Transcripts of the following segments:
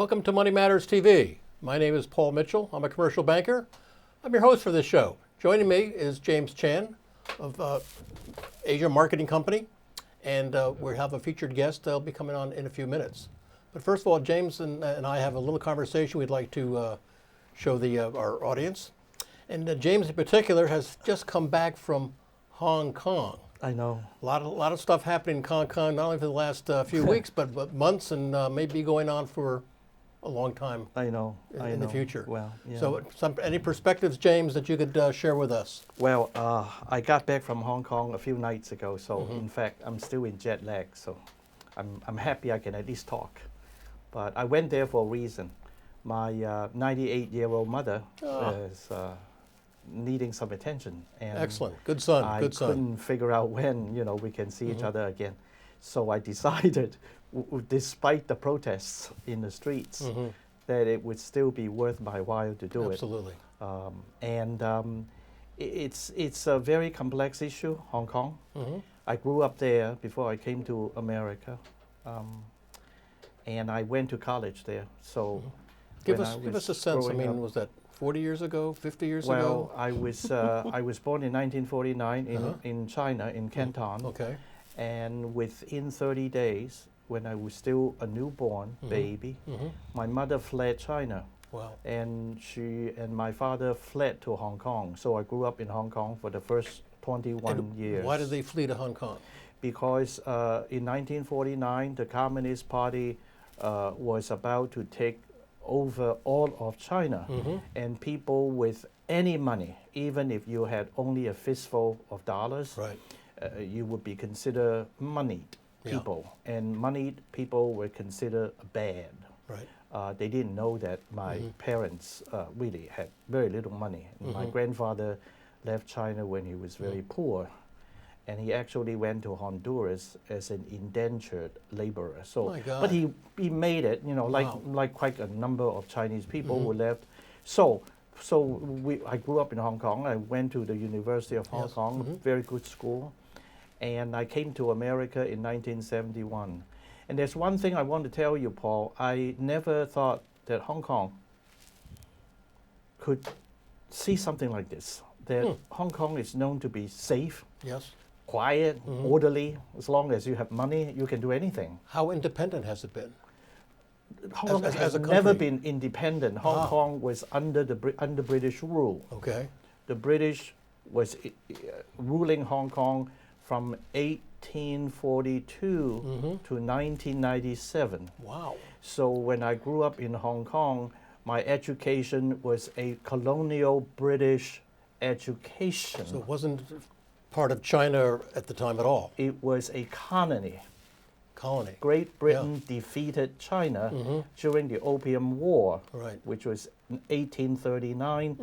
Welcome to Money Matters TV. My name is Paul Mitchell. I'm a commercial banker. I'm your host for this show. Joining me is James Chan of Asia Marketing Company, and we have a featured guest. They'll be coming on in a few minutes. But first of all, James and I have a little conversation we'd like to show our audience. And James in particular has just come back from Hong Kong. I know. A lot of stuff happening in Hong Kong, not only for the last few weeks, but months, and maybe going on for a long time. I know. In the future. Well, yeah. So, any perspectives, James, that you could share with us? Well, I got back from Hong Kong a few nights ago, so in fact, I'm still in jet lag. So, I'm happy I can at least talk. But I went there for a reason. My 98-year-old mother is needing some attention, and excellent, good son, good son. I couldn't figure out when we can see each other again. So I decided, despite the protests in the streets, that it would still be worth my while to do Absolutely. it. It's a very complex issue, Hong Kong. I grew up there before I came to America, and I went to college there. So give us a sense. I mean, was that 40 years ago, 50 years ago? Well, I was born in 1949 in China, in Canton. Okay. And within 30 days, when I was still a newborn baby, my mother fled China. Wow. And she and my father fled to Hong Kong. So I grew up in Hong Kong for the first 21 years. Why did they flee to Hong Kong? Because in 1949, the Communist Party was about to take over all of China, and people with any money, even if you had only a fistful of dollars, you would be considered moneyed people, and moneyed people were considered bad. Right. They didn't know that my parents really had very little money. My grandfather left China when he was very poor, and he actually went to Honduras as an indentured laborer. So, but he made it, like quite a number of Chinese people who left. So I grew up in Hong Kong. I went to the University of Hong Kong, very good school, and I came to America in 1971. And there's one thing I want to tell you, Paul. I never thought that Hong Kong could see something like this. That Hong Kong is known to be safe. Yes. Quiet, orderly. As long as you have money, you can do anything. How independent has it been? Hong Kong has never been independent. Hong Kong was under British rule. Okay. The British was ruling Hong Kong from 1842 to 1997. Wow. So when I grew up in Hong Kong, my education was a colonial British education. So it wasn't part of China at the time at all? It was a colony. Great Britain defeated China during the Opium War, which was 1839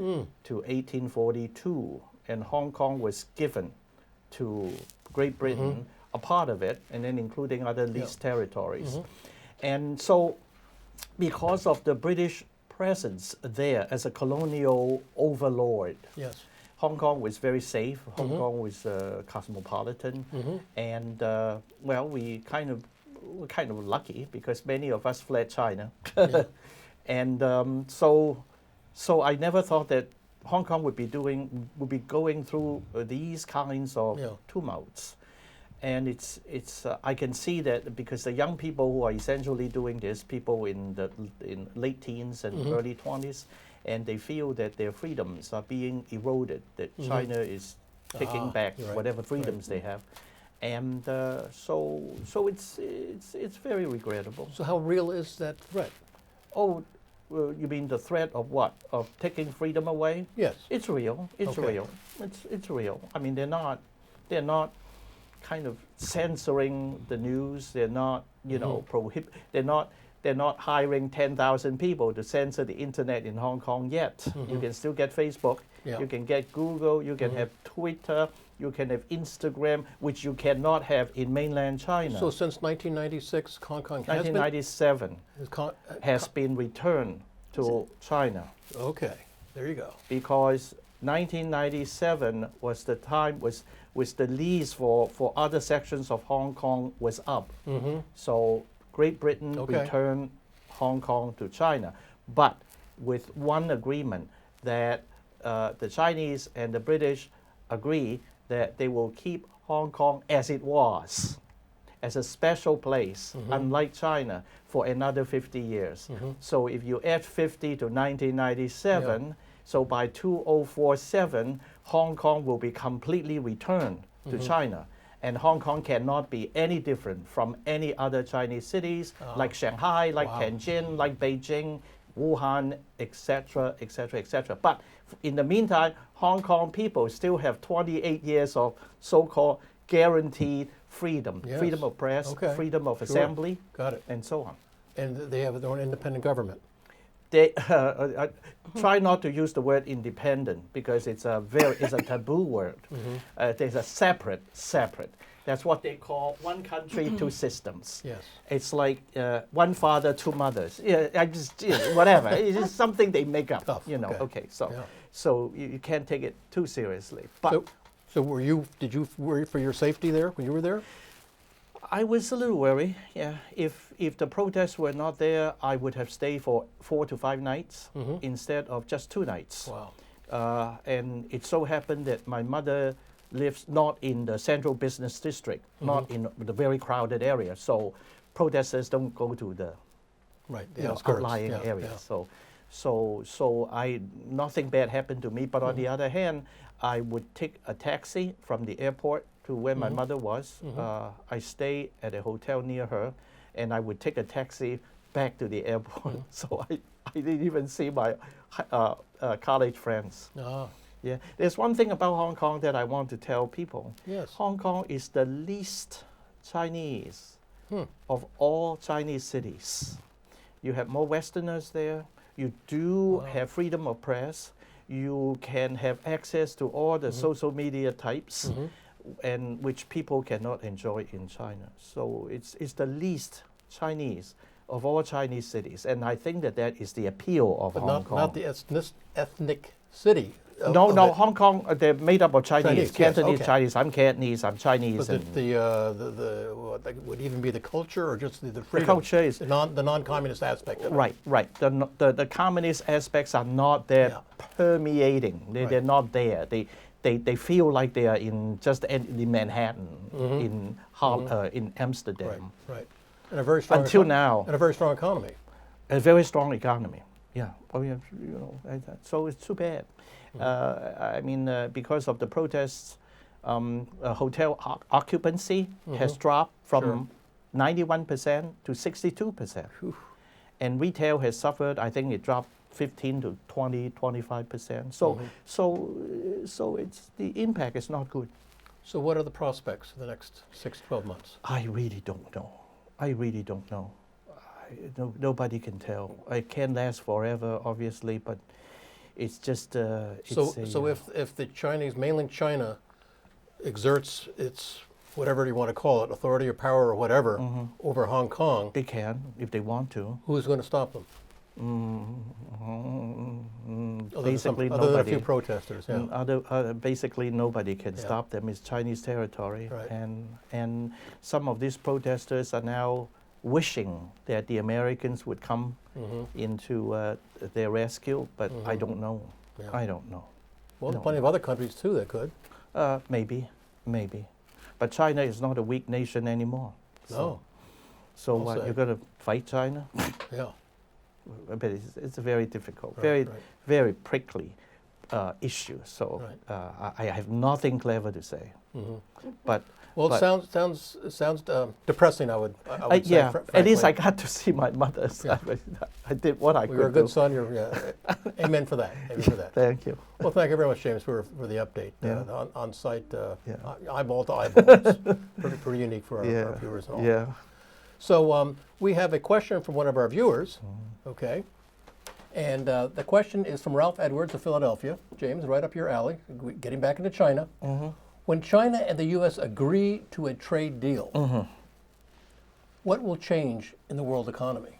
to 1842. And Hong Kong was given to Great Britain, a part of it, and then including other leased territories. And so because of the British presence there as a colonial overlord, Hong Kong was very safe. Hong Kong was cosmopolitan, and well, we're kind of lucky because many of us fled China, and so I never thought that Hong Kong would be going through these kinds of tumults, and it's I can see that because the young people who are essentially doing this, people in late teens and early 20s. And they feel that their freedoms are being eroded, that China is taking back whatever freedoms they have. And so it's very regrettable. So how real is that threat? Oh, you mean the threat of what? Of taking freedom away? Yes. It's real. It's real. It's real. I mean, they're not kind of censoring the news. They're not, They're not hiring 10,000 people to censor the internet in Hong Kong yet. You can still get Facebook, you can get Google, you can have Twitter, you can have Instagram, which you cannot have in mainland China. So since 1996, Hong Kong has 1997 has been returned to China. Okay, there you go. Because 1997 was the time, was the lease for other sections of Hong Kong was up. So Great Britain returned Hong Kong to China, but with one agreement that the Chinese and the British agree that they will keep Hong Kong as it was, as a special place, unlike China, for another 50 years. So if you add 50 to 1997, so by 2047, Hong Kong will be completely returned to China. And Hong Kong cannot be any different from any other Chinese cities, like Shanghai, like Tianjin, like Beijing, Wuhan, etc., etc., etc. But in the meantime, Hong Kong people still have 28 years of so-called guaranteed freedom, freedom of press, freedom of assembly, and so on. And they have their own independent government. They try not to use the word independent because it's a taboo word. There's a separate. That's what they call one country, two systems. Yes. It's like one father, two mothers. Yeah, I just whatever. It's just something they make up. Tough. Okay. So you can't take it too seriously. But so did you worry for your safety there when you were there? I was a little worried. Yeah. If the protests were not there, I would have stayed for 4 to 5 nights instead of just 2 nights. Wow. And it so happened that my mother lives not in the central business district, not in the very crowded area. So protesters don't go to the outlying areas. So nothing bad happened to me. But on the other hand, I would take a taxi from the airport to where my mother was. I stay at a hotel near her, and I would take a taxi back to the airport. So I didn't even see my college friends. Yeah, there's one thing about Hong Kong that I want to tell people. Yes. Hong Kong is the least Chinese of all Chinese cities. You have more Westerners there. You do have freedom of press. You can have access to all the social media types, and which people cannot enjoy in China. So it's the least Chinese of all Chinese cities, and I think that is the appeal of Hong Kong. Not the ethnic city. No, Hong Kong, they're made up of Chinese. Cantonese, Chinese. I'm Cantonese. I'm Chinese. But what would even be the culture, or just the freedom? The culture is the non-communist aspect of it. Right. The communist aspects are not there permeating. They're not there. They feel like they are in Manhattan, in Amsterdam. Right. And a very strong until now. And a very strong economy. A very strong economy. Yeah. So it's too bad. I mean, because of the protests, hotel occupancy has dropped from 91% to 62%. And retail has suffered. I think it dropped 15 to 25%. So it's the impact is not good. So what are the prospects for the next 12 months? I really don't know. Nobody can tell. It can't last forever, obviously, but it's just. So if the mainland China exerts its whatever you want to call it, authority or power or whatever, over Hong Kong, they can if they want to. Who's going to stop them? Basically, other than nobody. A few protesters. Yeah. Basically, nobody can stop them. It's Chinese territory, and some of these protesters are now wishing that the Americans would come into their rescue, but I don't know. I don't know. Well, there's plenty of other countries too that could. Maybe. But China is not a weak nation anymore. No. So what, you're going to fight China? Yeah. But it's a very difficult, very prickly issue. So I have nothing clever to say. But it sounds depressing. I would say. At least I got to see my mother. So I did what I could. You're a good son. Amen for that. Amen for that. Thank you. Well, thank you very much, James, for the update. On site, eyeball to eyeball. It's pretty unique for our viewers and all. Yeah. So we have a question from one of our viewers. Okay. And the question is from Ralph Edwards of Philadelphia. James, right up your alley. Getting back into China. When China and the U.S. agree to a trade deal, what will change in the world economy?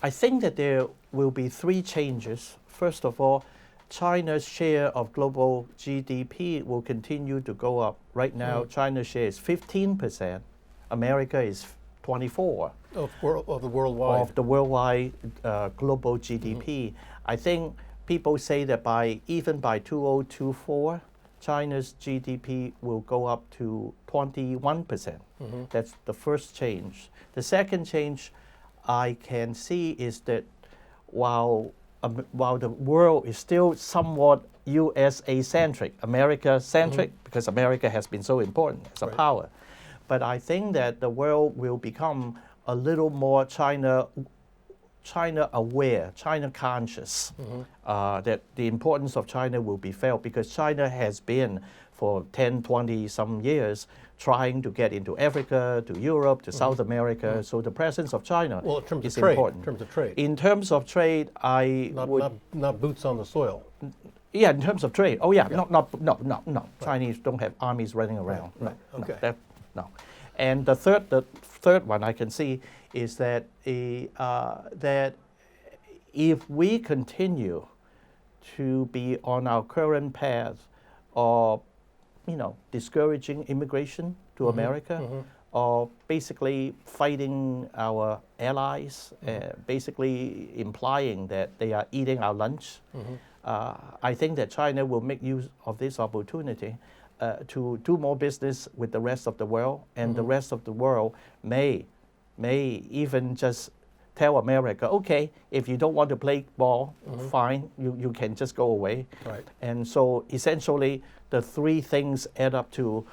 I think that there will be 3 changes. First of all, China's share of global GDP will continue to go up. Right now, China's share is 15%. America is 24 of the worldwide. Of the worldwide global GDP. I think people say that even by 2024, China's GDP will go up to 21%. That's the first change. The second change I can see is that while the world is still somewhat USA-centric, America-centric, because America has been so important as a power, but I think that the world will become a little more China aware, China conscious, that the importance of China will be felt, because China has been for 10, 20 some years trying to get into Africa, to Europe, to South America. So the presence of China is important. In terms of trade. In terms of trade, not boots on the soil. Yeah, in terms of trade. Oh yeah, no. Chinese don't have armies running around. Right. Okay. No. And the third one I can see is that that if we continue to be on our current path of discouraging immigration to America, or basically fighting our allies, basically implying that they are eating our lunch, I think that China will make use of this opportunity to do more business with the rest of the world, and the rest of the world may even just tell America, okay, if you don't want to play ball, fine, you can just go away. Right. And so essentially the three things add up to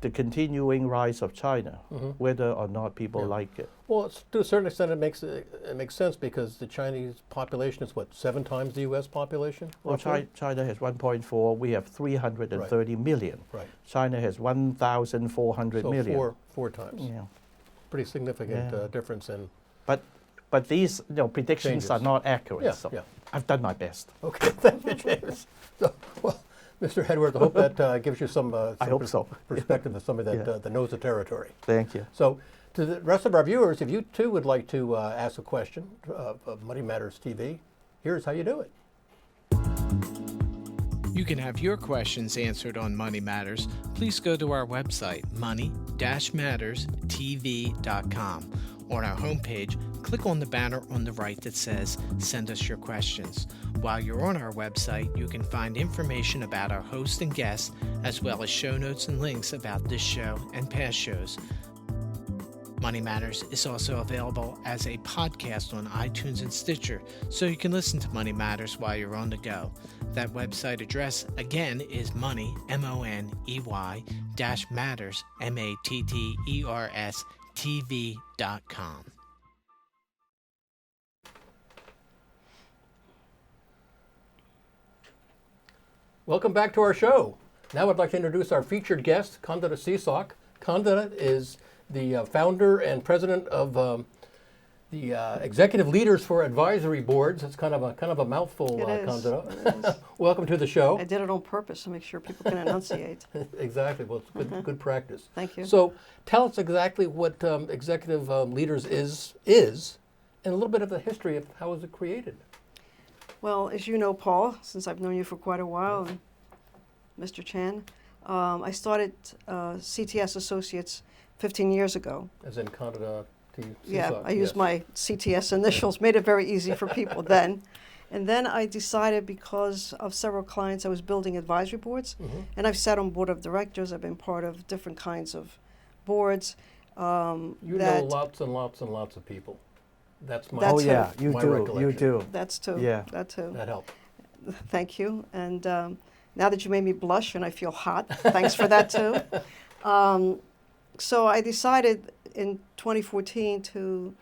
the continuing rise of China, whether or not people like it. Well, to a certain extent, it makes sense, because the Chinese population is what, 7 times the U.S. population? Well, China has 1.4. We have 330 million. Right. China has 1,400 million. So four times. Yeah. Pretty significant difference in. But these predictions changes. Are not accurate. Yeah, so yeah. I've done my best. Okay, thank you, James. So, well, Mr. Edwards, I hope that gives you some, perspective of somebody that knows the territory. Thank you. So, to the rest of our viewers, if you too would like to ask a question of Money Matters TV, here's how you do it. You can have your questions answered on Money Matters. Please go to our website, money-matterstv.com. On our homepage, click on the banner on the right that says Send Us Your Questions. While you're on our website, you can find information about our host and guests, as well as show notes and links about this show and past shows. Money Matters is also available as a podcast on iTunes and Stitcher, so you can listen to Money Matters while you're on the go. That website address, again, is money, MONEY, -matters, MATTERS, TV.com. Welcome back to our show. Now I'd like to introduce our featured guest, Candida Seaock. Candida is the founder and president of the Executive Leaders for Advisory Boards. It's kind of a mouthful, Candida. It is. Welcome to the show. I did it on purpose to make sure people can enunciate. Exactly. Well, it's good practice. Thank you. So tell us exactly what Executive Leaders is, and a little bit of the history of how was it created. Well, as you know, Paul, since I've known you for quite a while, and Mr. Chan, I started CTS Associates 15 years ago. As in Candida Seaock. Yeah, I used my CTS initials, made it very easy for people then. And then I decided, because of several clients, I was building advisory boards. And I've sat on board of directors. I've been part of different kinds of boards. You know lots and lots and lots of people. That's my Oh yeah, you my do. recollection. You do. That's too. Yeah. That too. That helped. Thank you. And now that you made me blush and I feel hot, thanks for that too. So I decided in 2014 to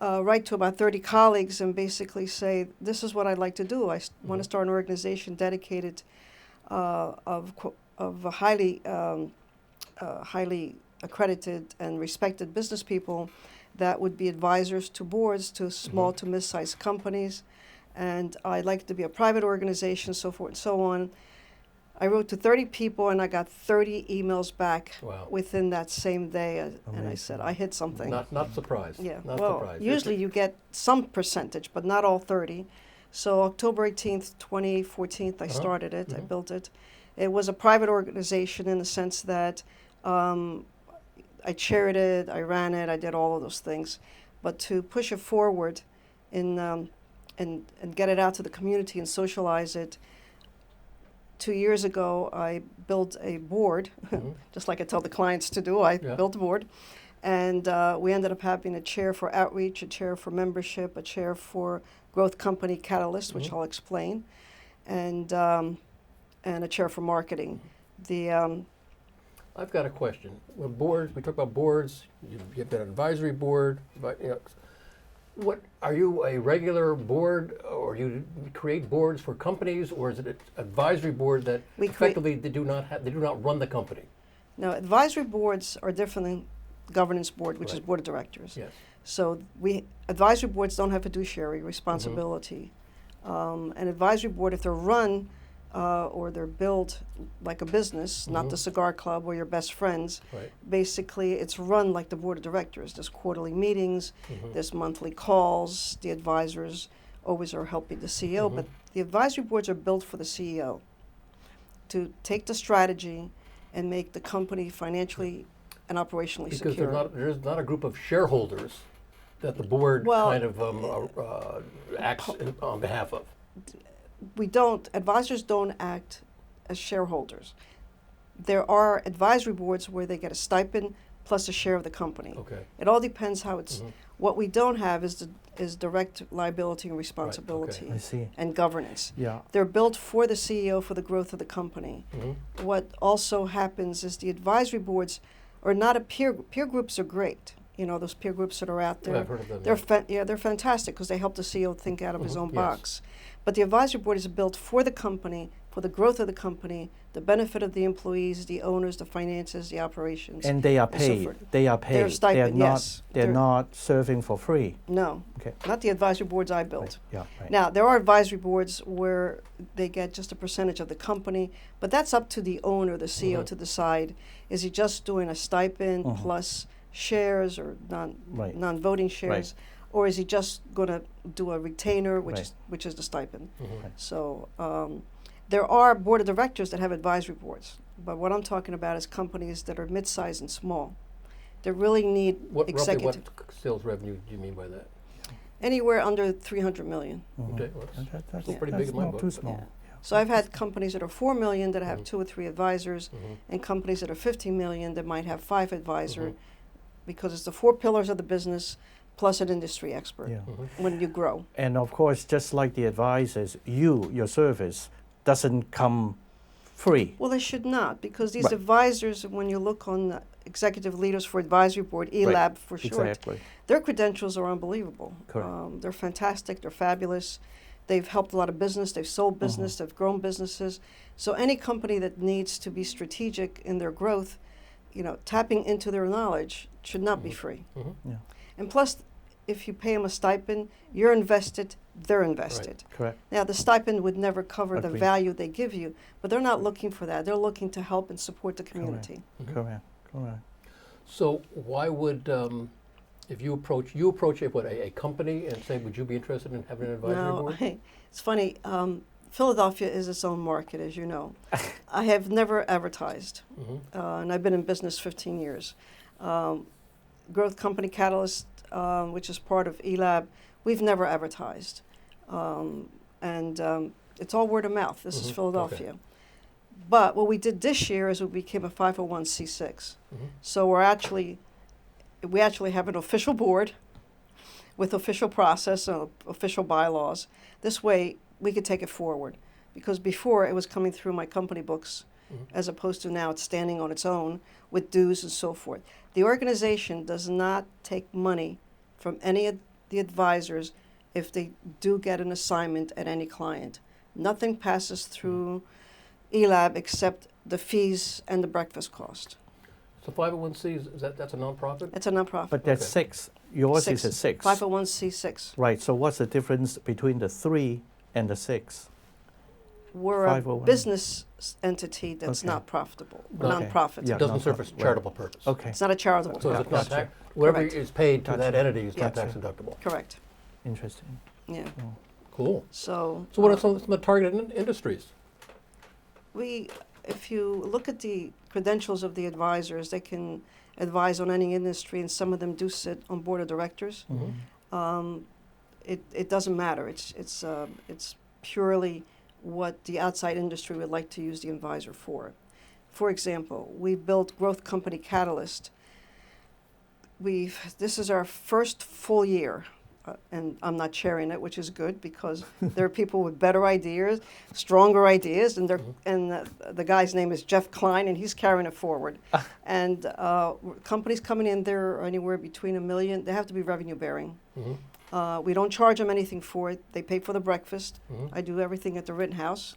write to about 30 colleagues and basically say, this is what I'd like to do. I want to start an organization dedicated of highly accredited and respected business people that would be advisors to boards, to small to mid-sized companies. And I'd like it to be a private organization, so forth and so on. I wrote to 30 people and I got 30 emails back within that same day. And I said, I hit something. Not surprised. Yeah. Not well, surprised. usually you get some percentage, but not all 30. So October 18th, 2014, I started it. I built it. It was a private organization in the sense that I chaired it, I ran it, I did all of those things. But to push it forward and get it out to the community and socialize it, 2 years ago I built a board, just like I tell the clients to do. I built a board. And we ended up having a chair for outreach, a chair for membership, a chair for growth company catalyst, which I'll explain, and a chair for marketing. I've got a question. When boards, we talk about boards. You've got an advisory board. But what are you, a regular board, or you create boards for companies, or is it an advisory board that effectively they do not run the company? No, advisory boards are different than governance board, which is board of directors. Yes. So advisory boards don't have fiduciary responsibility. An advisory board, if they're run or they're built like a business, not the cigar club or your best friends, basically it's run like the board of directors. There's quarterly meetings, there's monthly calls, the advisors always are helping the CEO, but the advisory boards are built for the CEO to take the strategy and make the company financially and operationally secure. Because there's not a group of shareholders that the board acts on behalf of. Advisors don't act as shareholders. There are advisory boards where they get a stipend plus a share of the company. Okay. It all depends how it's. What we don't have is direct liability and responsibility I see. and governance. Yeah. They're built for the CEO, for the growth of the company. What also happens is the advisory boards are not a peer groups are great. You know, those peer groups that are out there. I've heard of them. They're fantastic because they help the CEO think out of his own box. But the advisory board is built for the company, for the growth of the company, the benefit of the employees, the owners, the finances, the operations. And they are paid. So they are paid. They're stipend, yes. They're not serving for free. No. Okay. Not the advisory boards I built. Right. Yeah. Right. Now, there are advisory boards where they get just a percentage of the company, but that's up to the owner, the CEO, to decide. Is he just doing a stipend plus shares or non-voting shares, or is he just going to do a retainer, which is the stipend? So there are board of directors that have advisory boards, but what I'm talking about is companies that are mid-sized and small. They really need executive. Roughly what sales revenue do you mean by that? Anywhere under 300 million. Okay, well, that's pretty That's big in my not book. too small. So I've had companies that are 4 million that have 2 or 3 advisors, and companies that are 50 million that might have 5 advisors, because it's the 4 pillars of the business plus an industry expert when you grow. And of course, just like the advisors, your service doesn't come free. Well, they should not, because these advisors, when you look on the Executive Leaders for Advisory Board, ELAB for short, their credentials are unbelievable. They're fantastic, they're fabulous. They've helped a lot of business, they've sold business, they've grown businesses. So any company that needs to be strategic in their growth, tapping into their knowledge should not be free. And plus, if you pay them a stipend, you're invested, they're invested. Correct. Now, the stipend would never cover the value they give you, but they're not looking for that. They're looking to help and support the community. Correct. So why would, if you approach a company and say, would you be interested in having an advisory board? No, it's funny. Philadelphia is its own market, as you know. I have never advertised, and I've been in business 15 years. Growth Company Catalyst, which is part of ELAB, we've never advertised. And it's all word of mouth. This is Philadelphia. Okay. But what we did this year is we became a 501c6. So we actually have an official board with official process and official bylaws. This way we could take it forward, because before it was coming through my company books, as opposed to now it's standing on its own with dues and so forth. The organization does not take money from any of the advisors if they do get an assignment at any client. Nothing passes through ELAB except the fees and the breakfast cost. So 501c, that's a nonprofit? It's a nonprofit. But that's 6. Yours is a 6. 501c6. Right. So what's the difference between the 3 and the 6? We're a business entity that's not profitable. Nonprofit. It doesn't serve a charitable purpose. Okay. It's not a charitable. So it's not tax, whatever is paid to that entity is not tax deductible. Correct. Interesting. Yeah. Cool. So what are some of the targeted industries? if you look at the credentials of the advisors. They can advise on any industry, and some of them do sit on board of directors. It doesn't matter. It's purely what the outside industry would like to use the advisor for. For example, we built Growth Company Catalyst. This is our first full year, and I'm not chairing it, which is good because there are people with better ideas, stronger ideas, and the guy's name is Jeff Klein, and he's carrying it forward. And companies coming in there are anywhere between $1 million. They have to be revenue bearing. We don't charge them anything for it. They pay for the breakfast. I do everything at the Rittenhouse.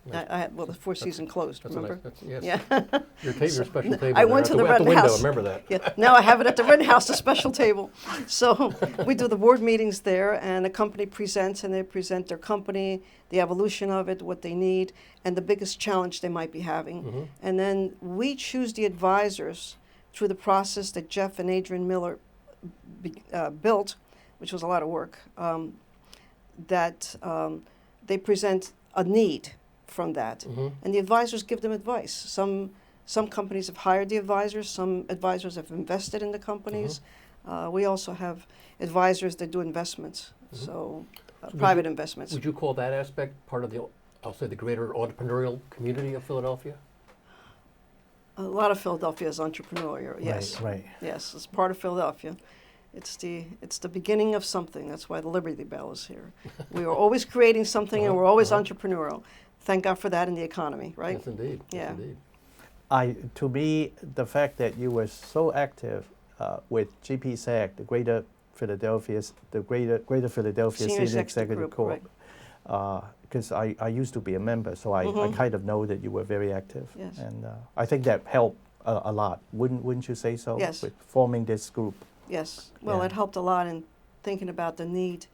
The Four Seasons closed, remember? Yes. Yeah. Your special table. I went to the at the window, Rittenhouse. remember that. Yeah. Now I have it at the Rittenhouse, a special table. So we do the board meetings there, and a company presents, and they present their company, the evolution of it, what they need, and the biggest challenge they might be having. And then we choose the advisors through the process that Jeff and Adrian Miller built, which was a lot of work, that they present a need from that. And the advisors give them advice. Some companies have hired the advisors, some advisors have invested in the companies. We also have advisors that do investments, so private investments. Would you call that aspect part of I'll say the greater entrepreneurial community of Philadelphia? A lot of Philadelphia is entrepreneurial, yes. Right. Yes, it's part of Philadelphia. It's the beginning of something. That's why the Liberty Bell is here. We are always creating something, and we're always entrepreneurial. Thank God for that in the economy, right? Yes, indeed. Yeah. Yes, indeed. To me, the fact that you were so active with GP-SAC, the Greater Philadelphia Senior Executive Corp, because I used to be a member, so I kind of know that you were very active, Yes. and I think that helped a lot. Wouldn't you say so? Yes. With forming this group. Yes. Well, Yeah. it helped a lot in thinking about the need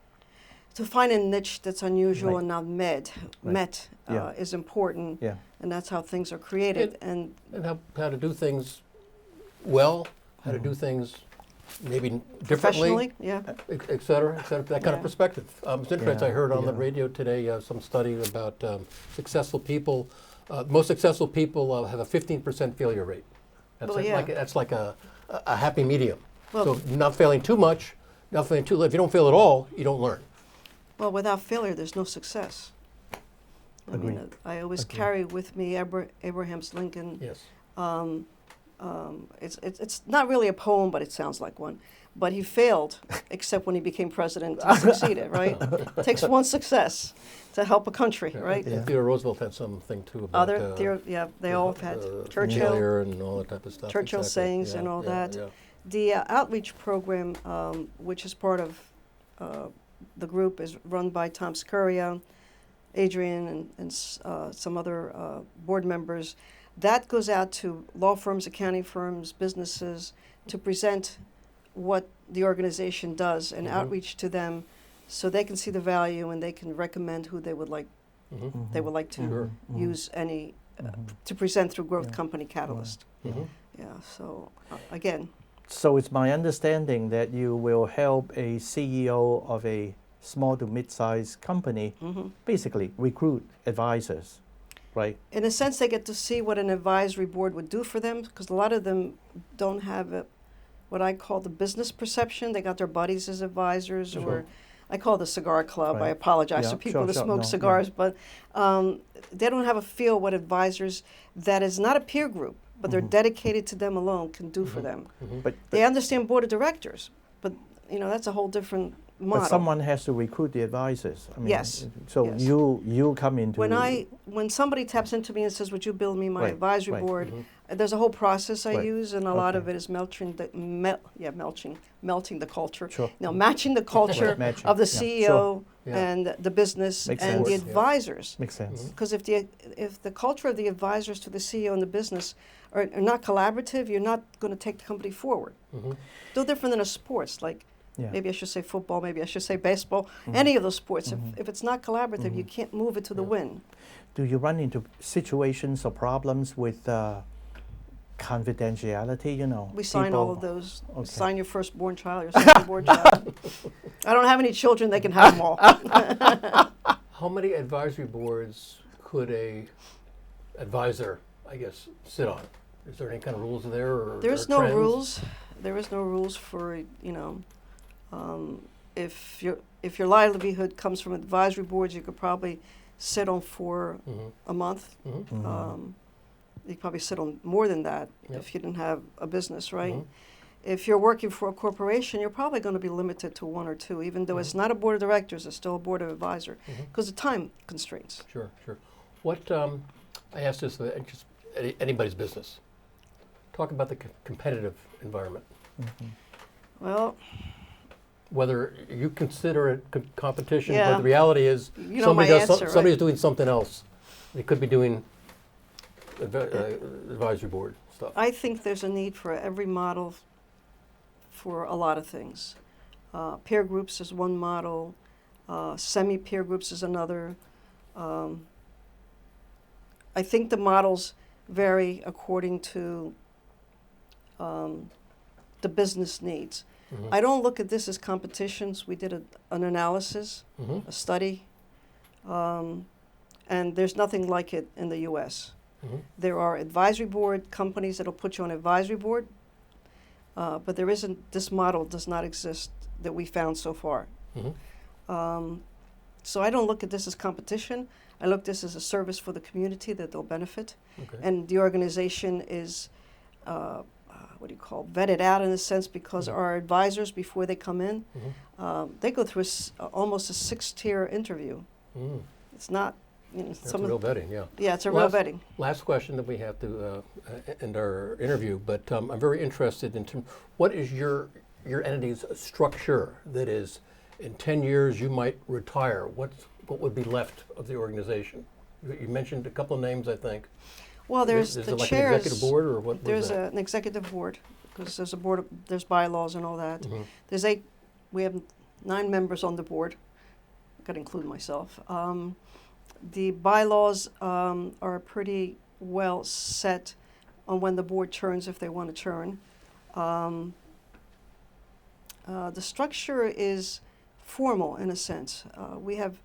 to find a niche that's unusual Right. and not met Yeah. is important, Yeah. and that's how things are created. And And how to do things well, how to do things maybe differently, professionally, yeah. et cetera, that kind Yeah. of perspective. It's interesting. I heard on the Yeah. radio today some study about successful people. Most successful people have a 15% failure rate. That's like a happy medium. Well, So not failing too much, not failing too little. If you don't fail at all, you don't learn. well, without failure, there's no success. I Agreed. mean, I always Agreed. carry with me Abraham's Lincoln. Yes. It's not really a poem, but it sounds like one. But he failed, except when he became president, he succeeded, right? It takes one success to help a country, right? Yeah. Theodore Roosevelt had something too about They all have had Churchill, failure and all that type of stuff. Churchill Exactly. sayings Yeah, and all yeah, that. yeah. The outreach program, which is part of the group, is run by Tom Scuria, Adrian, and some other board members. That goes out to law firms, accounting firms, businesses, to present what the organization does and outreach to them, so they can see the value and they can recommend who they would like. They would like to Sure. use to present through Growth Yeah. Company Catalyst. Mhm. Yeah. So again. So it's my understanding that you will help a CEO of a small to mid-sized company basically recruit advisors, right? In a sense, they get to see what an advisory board would do for them, because a lot of them don't have what I call the business perception. They got their buddies as advisors, Sure. or I call it the cigar club. I Right. apologize Yeah, to people sure, that sure. smoke No, cigars, but they don't have a feel what advisors that is not a peer group, but they're dedicated to them alone can do for them. But They understand board of directors, but that's a whole different model. But someone has to recruit the advisors. I mean, Yes. So Yes. you come into When somebody taps into me and says, "Would you build me my Right, advisory right. board?" There's a whole process I Right. use, and a lot of Okay. it is melting the culture. Sure. Matching the culture Right, matching, of the yeah, CEO sure. Yeah. and the business Makes and the sense. Yeah. advisors. Makes sense. Because if the culture of the advisors to the CEO and the business are not collaborative, you're not going to take the company forward. No different than a sports, like Yeah. maybe I should say football, maybe I should say baseball, any of those sports. If it's not collaborative, you can't move it to the win. Do you run into situations or problems with confidentiality? We sign all people- of those. Okay. Sign your firstborn child, your secondborn child. I don't have any children, they can have them all. How many advisory boards could a advisor I guess, sit on? Is there any kind of rules there, or There's or no trends? rules. There is no rules for, if your livelihood comes from advisory boards, you could probably sit on for a month. You could probably sit on more than that if you didn't have a business, right? If you're working for a corporation, you're probably going to be limited to 1 or 2, even though it's not a board of directors, it's still a board of advisor, because of time constraints. Sure, sure. What, I asked this, just anybody's business. Talk about the competitive environment. Well, Whether you consider it competition, Yeah. but the reality is You know my answer, somebody's right? doing something else. They could be doing advisory board stuff. I think there's a need for every model for a lot of things. Peer groups is one model, semi-peer groups is another. I think the models vary according to the business needs. I don't look at this as competitions. We did an analysis, a study, and there's nothing like it in the U.S. There are advisory board companies that'll put you on advisory board, but there isn't, this model does not exist that we found so far. So I don't look at this as competition. I look at this as a service for the community that they'll benefit. And the organization is, vetted out in a sense, because our advisors, before they come in, they go through almost a 6-tier interview. It's not, That's a real vetting, yeah. Yeah, it's a real vetting. Last question that we have to end our interview, but I'm very interested in what is your entity's structure that is, in 10 years you might retire? What would be left of the organization? You mentioned a couple of names, I think. Well, there's is the it like chairs. an executive board, or what? There's an executive board, because there's a board. There's bylaws and all that. There's 8. We have 9 members on the board. I've got to include myself. The bylaws are pretty well set on when the board turns, if they want to turn. The structure is formal in a sense. We have,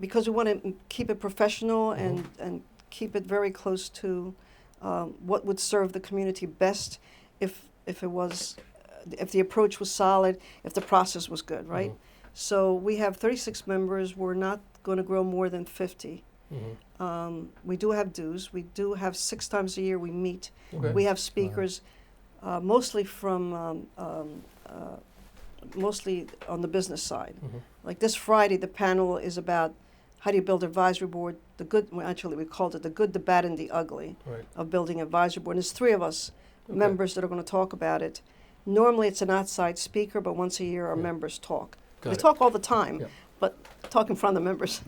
because we want to keep it professional and keep it very close to what would serve the community best if the approach was solid, if the process was good, right? So we have 36 members. We're not going to grow more than 50. We do have dues. We do have 6 times a year we meet. We have speakers, mostly from mostly on the business side. Like this Friday, the panel is about how do you build an advisory board. The good, well, actually, we called it the good, the bad, and the ugly of building an advisory board. And there's 3 of us members that are going to talk about it. Normally, it's an outside speaker, but once a year, our members talk. They talk all the time, but talk in front of the members.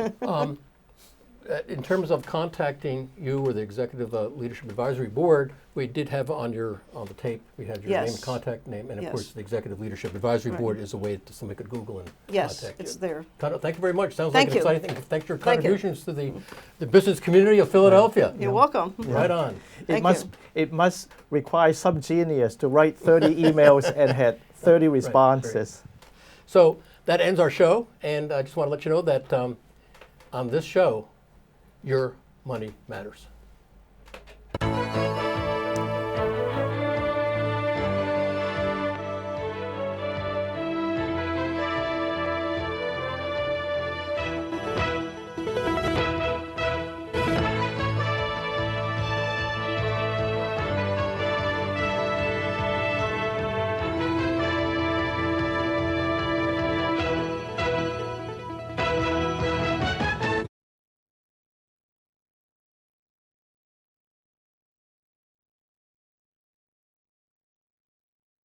In terms of contacting you or the Executive Leadership Advisory Board, we did have on the tape, we had your name, contact name, and of course the Executive Leadership Advisory Board is a way that somebody could Google and contact you. It's there. Thank you very much. Sounds Thank like an you. exciting thing. Thanks for your contributions to the business community of Philadelphia. You're welcome. Right on. It must require some genius to write 30 emails and had 30 responses. So that ends our show, and I just want to let you know that on this show, your money matters.